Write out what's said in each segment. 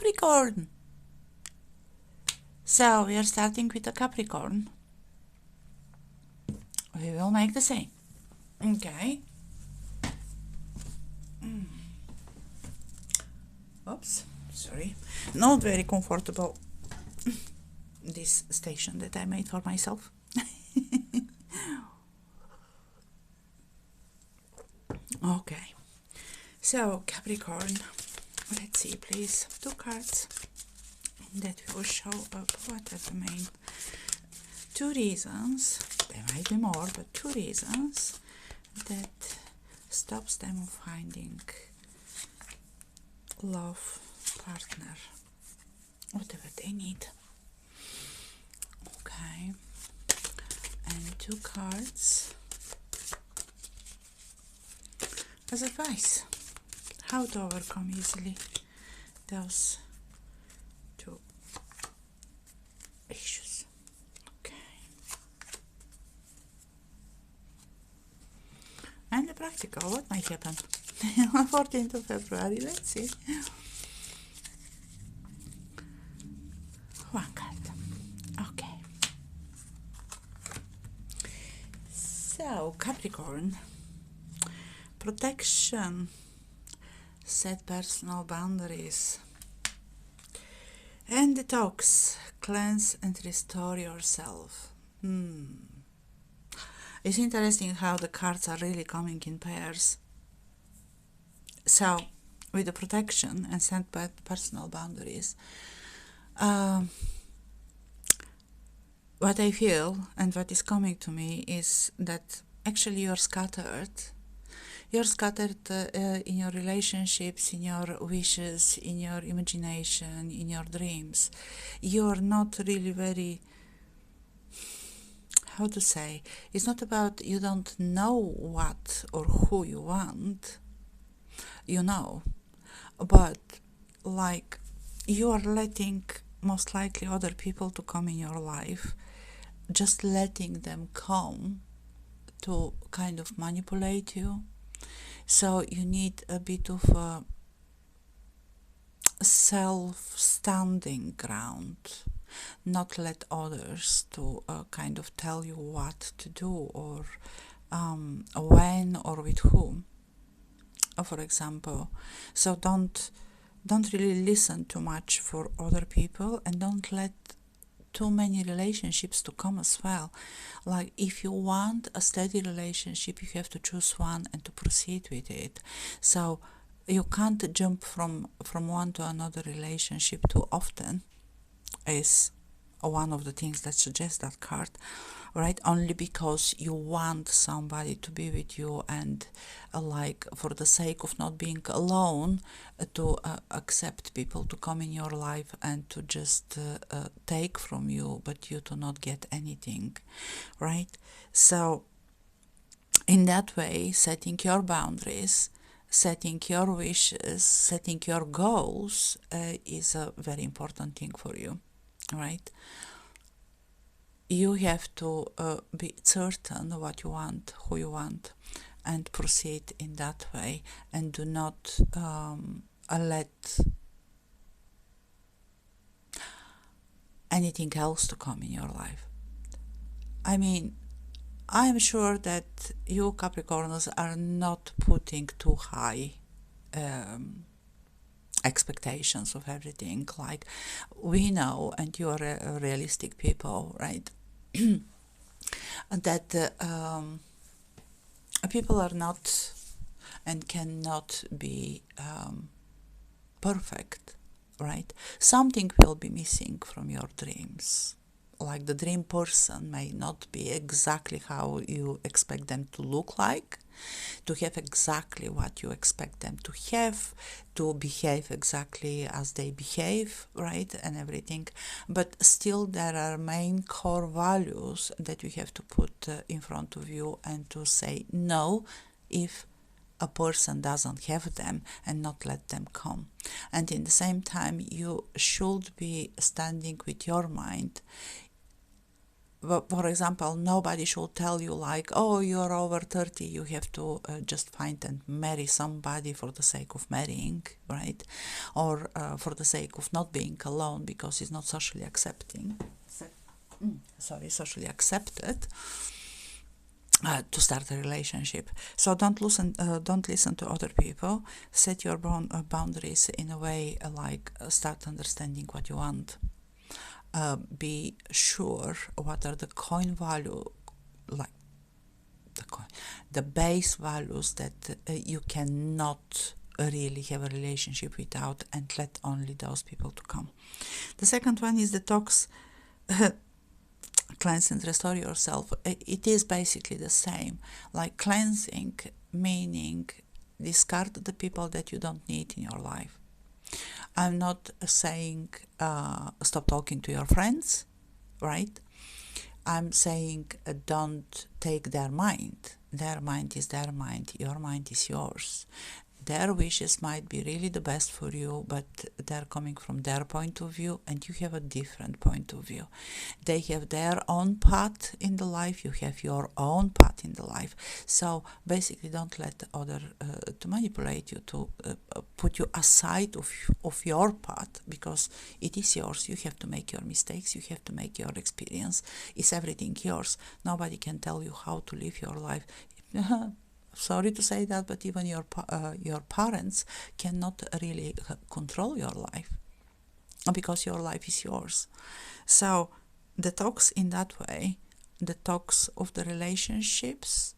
Capricorn. So we are starting with a Capricorn. We will make the same. Okay. Oops, sorry. Not very comfortable this station that I made for myself. Okay. So Capricorn, let's see please. 2 cards that will show up what are the main 2 reasons, there might be more, but 2 reasons that stops them finding love partner, whatever they need. Okay, and 2 cards as advice, how to overcome easily those 2 issues. Okay, and the practical, what might happen on 14th of February, let's see. 1 card. Okay, so Capricorn, protection, set personal boundaries, and detox, cleanse and restore yourself. It's interesting how the cards are really coming in pairs. So with the protection and set personal boundaries, what I feel and what is coming to me is that actually you're scattered. You're scattered in your relationships, in your wishes, in your imagination, in your dreams. You're not really very, how to say, it's not about you don't know what or who you want, you know, but like you are letting most likely other people to come in your life, just letting them come to kind of manipulate you. So you need a bit of a self-standing ground, not let others to kind of tell you what to do or when or with whom, for example. So don't really listen too much for other people, and don't let too many relationships to come as well. Like if you want a steady relationship, you have to choose one and to proceed with it. So you can't jump from one to another relationship too often, is one of the things that suggests that card, right? Only because you want somebody to be with you and like for the sake of not being alone, to accept people to come in your life and to just take from you, but you to not get anything, right? So in that way, setting your boundaries, setting your wishes, setting your goals is a very important thing for you, right? You have to be certain what you want, who you want, and proceed in that way, and do not let anything else to come in your life. I mean, I'm sure that you Capricorns are not putting too high expectations of everything. Like we know, and you are a realistic people, right? That people are not and cannot be perfect, right? Something will be missing from your dreams. Like the dream person may not be exactly how you expect them to look like, to have exactly what you expect them to have, to behave exactly as they behave, right, and everything. But still there are main core values that you have to put in front of you, and to say no if a person doesn't have them, and not let them come. And in the same time, you should be standing with your mind for example, nobody should tell you like, oh, you're over 30, you have to just find and marry somebody for the sake of marrying, right? Or for the sake of not being alone because it's not socially socially accepted to start a relationship. So don't listen to other people. Set your boundaries in a way like start understanding what you want. Be sure what are the coin value, like the base values that you cannot really have a relationship without, and let only those people to come. The second one is detox, cleanse and restore yourself. It is basically the same, like cleansing, meaning discard the people that you don't need in your life. I'm not saying stop talking to your friends, right? I'm saying don't take their mind. Their mind is their mind. Your mind is yours. Their wishes might be really the best for you, but they're coming from their point of view, and you have a different point of view. They have their own path in the life, you have your own path in the life. So basically, don't let the other to manipulate you, to put you aside of your path, because it is yours. You have to make your mistakes, you have to make your experience. It's everything yours. Nobody can tell you how to live your life. Sorry to say that, but even your parents cannot really control your life, because your life is yours. So detox in that way, detox of the relationships.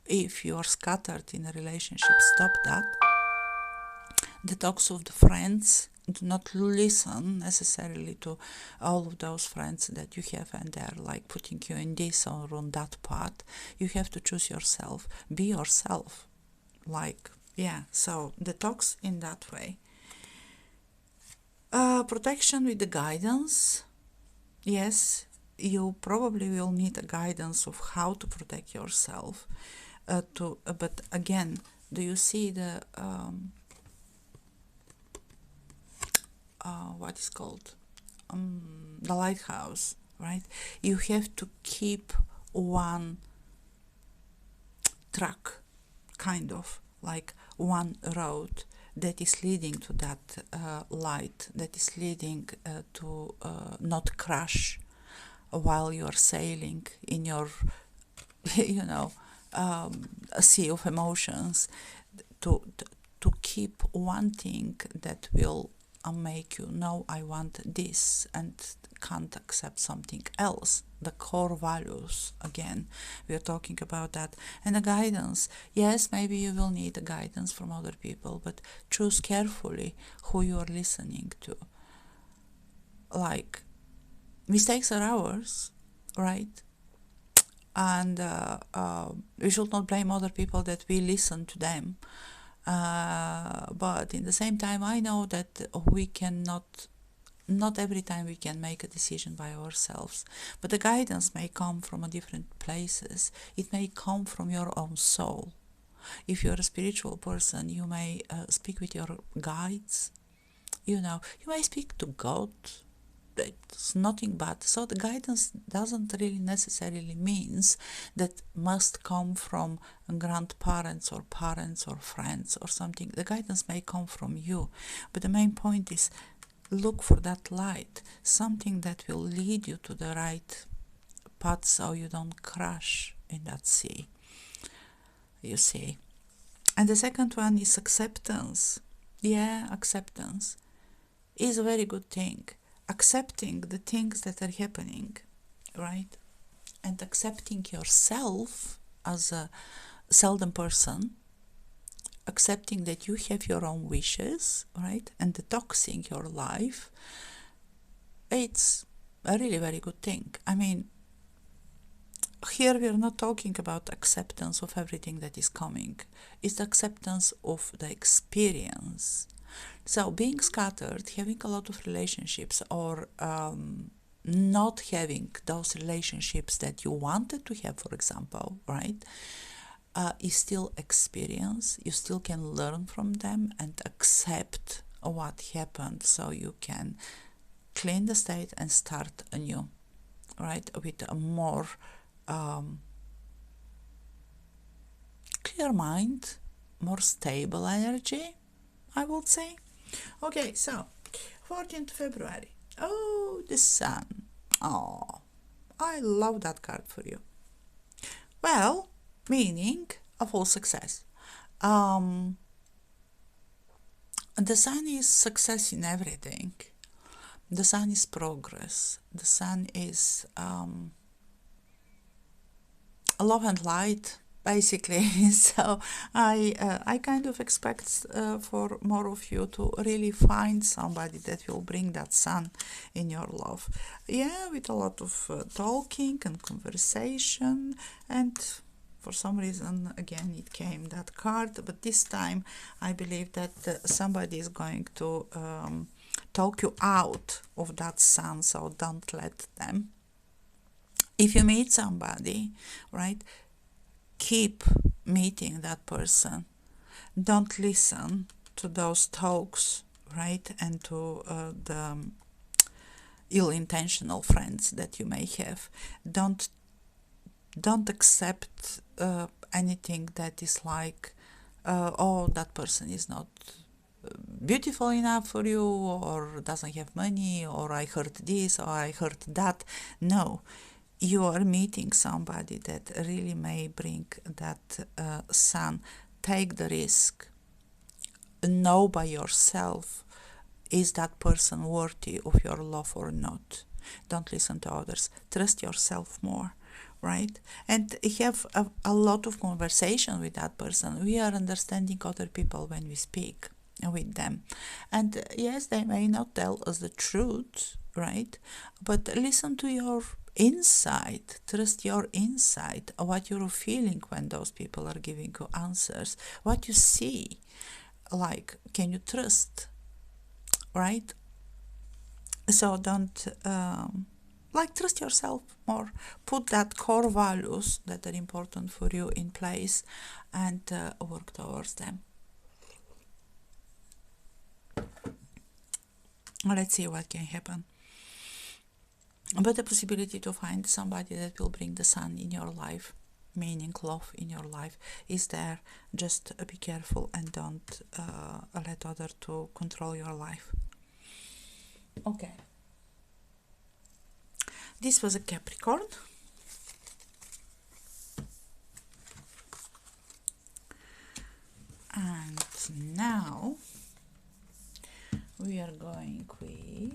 If you are scattered in a relationship, stop that. Detox of the friends. Do not listen necessarily to all of those friends that you have, and they're like putting you in this or on that path. You have to choose yourself. Be yourself. So detox in that way. Protection with the guidance. Yes, you probably will need a guidance of how to protect yourself. But again, do you see the what is called the lighthouse, right? You have to keep one track, kind of like one road that is leading to that light, that is leading to not crash while you are sailing in your a sea of emotions, to keep one thing that will make you know, I want this, and can't accept something else. The core values, again, we are talking about that. And the guidance, yes, maybe you will need a guidance from other people, but choose carefully who you are listening to. Like, mistakes are ours, right? And we should not blame other people that we listen to them. But in the same time, I know that we cannot, not every time we can make a decision by ourselves, but the guidance may come from different places. It may come from your own soul. If you're a spiritual person, you may speak with your guides. You may speak to God. It's nothing but. So the guidance doesn't really necessarily means that must come from grandparents or parents or friends or something. The guidance may come from you, but the main point is look for that light, something that will lead you to the right path so you don't crash in that sea, you see. And the second one is acceptance. Yeah, acceptance is a very good thing. Accepting the things that are happening, right? And accepting yourself as a seldom person, accepting that you have your own wishes, right? And detoxing your life, it's a really very good thing. I mean, here we are not talking about acceptance of everything that is coming. It's the acceptance of the experience. So being scattered, having a lot of relationships, or not having those relationships that you wanted to have, for example, right, is still experience. You still can learn from them and accept what happened, so you can clean the state and start anew, right, with a more clear mind, more stable energy, I would say. Okay, so 14th February. Oh, the sun. Oh, I love that card for you. Well, meaning a full success. Um, the sun is success in everything. The sun is progress. The sun is love and light, basically. So I kind of expect for more of you to really find somebody that will bring that sun in your love. Yeah, with a lot of talking and conversation, and for some reason again it came that card, but this time I believe that somebody is going to talk you out of that sun, so don't let them. If you meet somebody, right, keep meeting that person. Don't listen to those talks, right, and to the ill-intentional friends that you may have. Don't accept anything that is like, oh, that person is not beautiful enough for you, or doesn't have money, or I heard this, or I heard that. No, you are meeting somebody that really may bring that sun. Take the risk. Know by yourself, is that person worthy of your love or not? Don't listen to others. Trust yourself more, right? And have a lot of conversation with that person. We are understanding other people when we speak with them. And yes, they may not tell us the truth, right? But listen to your insight, trust your insight, what you're feeling when those people are giving you answers, what you see. Like, can you trust, right? So don't trust yourself more. Put that core values that are important for you in place, and work towards them. Let's see what can happen. But the possibility to find somebody that will bring the sun in your life, meaning love in your life, is there. Just be careful and don't let others to control your life. Okay. This was a Capricorn. And now we are going with